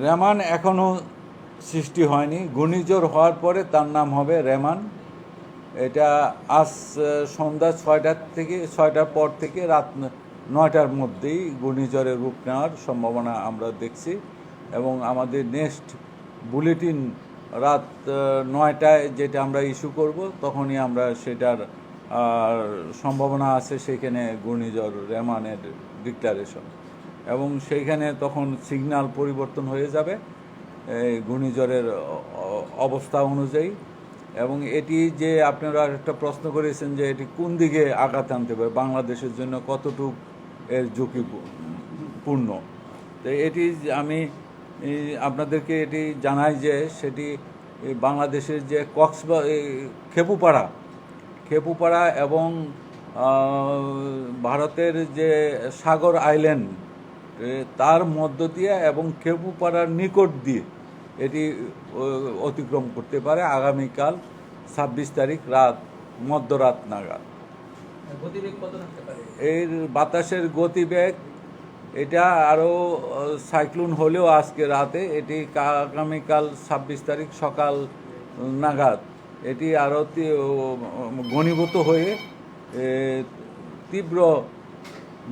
রেমান এখনও সৃষ্টি হয়নি। ঘূর্ণিঝড় হওয়ার পরে তার নাম হবে রেমান। এটা আজ সন্ধ্যা 6টার পর থেকে রাত 9টার মধ্যেই ঘূর্ণিঝড়ের রূপ নেওয়ার সম্ভাবনা আমরা দেখছি, এবং আমাদের নেক্সট বুলেটিন রাত 9টায় যেটা আমরা ইস্যু করব, তখনই আমরা সেটার সম্ভাবনা আছে সেখানে ঘূর্ণিঝড় রেমানের ডিক্লারেশন, এবং সেইখানে তখন সিগন্যাল পরিবর্তন হয়ে যাবে এই ঘূর্ণিঝড়ের অবস্থা অনুযায়ী। এবং এটি যে আপনারা একটা প্রশ্ন করেছেন যে এটি কোন দিকে আঘাত আনতে পারে, বাংলাদেশের জন্য কতটুকু এর ঝুঁকিপূর্ণ, তো এটি আমি আপনাদেরকে এটি জানাই যে সেটি বাংলাদেশের যে খেপুপাড়া এবং ভারতের যে সাগর আইল্যান্ড তার মধ্য দিয়ে এবং খেপুপাড়ার নিকট দিয়ে এটি অতিক্রম করতে পারে আগামীকাল 26 তারিখ মধ্যরাত নাগাদ। এর বাতাসের গতিবেগ এটা আরও সাইক্লোন হলেও আজকে রাতে এটি আগামীকাল 26 তারিখ সকাল নাগাদ এটি আরও ঘনীভূত হয়ে তীব্র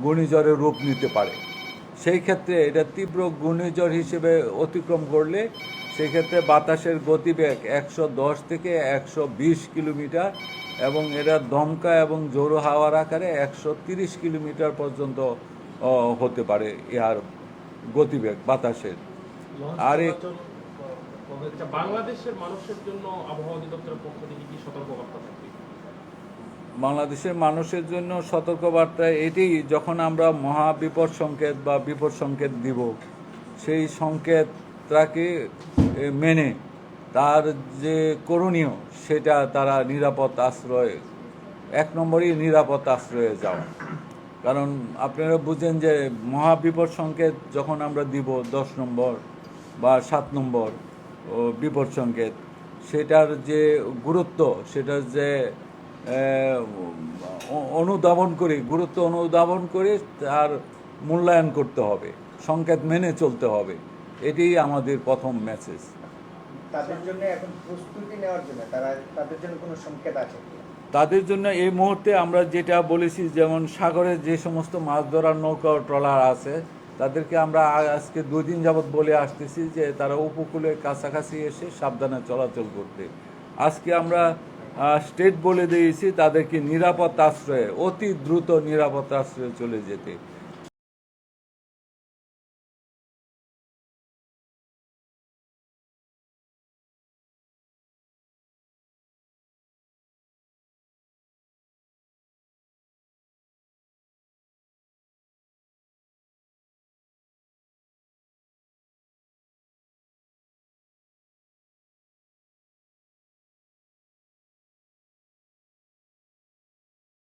ঘূর্ণিঝড়ের রূপ নিতে পারে। সেই ক্ষেত্রে এটা তীব্র ঘূর্ণিঝড় হিসেবে অতিক্রম করলে সেই ক্ষেত্রে বাতাসের গতিবেগ 110 থেকে 120 কিলোমিটার, এবং এটা দমকা এবং জোরো হাওয়ার আকারে 130 কিলোমিটার পর্যন্ত হতে পারে ইয়ার গতিবেগ বাতাসের। আর বাংলাদেশের মানুষের জন্য আবহাওয়া অধিদপ্তরের পক্ষ থেকে কি সতর্কবার্তা থাকবে? বাংলাদেশের মানুষের জন্য সতর্কবার্তা এটি, যখন আমরা মহাবিপদ সংকেত বা বিপদ সংকেত দিব, সেই সংকেতটাকে মেনে তার যে করণীয় সেটা তারা নিরাপদ আশ্রয়, 1 নম্বরই নিরাপদ আশ্রয়ে যাওয়া। কারণ আপনারা বুঝেন যে মহাবিপদ সংকেত যখন আমরা দিব 10 নম্বর বা 7 নম্বর বিপদ সংকেত, সেটার যে গুরুত্ব, সেটার যে গুরুত্ব অনুধাবন করে তার মূল্যায়ন করতে হবে, সংকেত মেনে চলতে হবে। এটি আমাদের প্রথম মেসেজ। তাদের জন্য এখন প্রস্তুতি নেওয়ার জন্য তাদের জন্য কোনো সংকেত আছে? তাদের জন্য এই মুহূর্তে আমরা যেটা বলেছি, যেমন সাগরে যে সমস্ত মাছ ধরার নৌকা ট্রলার আছে তাদেরকে আমরা আজকে 2 দিন যাবৎ বলে আসতেছি যে তারা উপকূলের কাছাকাছি এসে সাবধানে চলাচল করতে। আজকে আমরা স্টেট বলে দিয়েছি তাদেরকে নিরাপদ আশ্রয়ে, অতি দ্রুত নিরাপদ আশ্রয়ে চলে যেতে।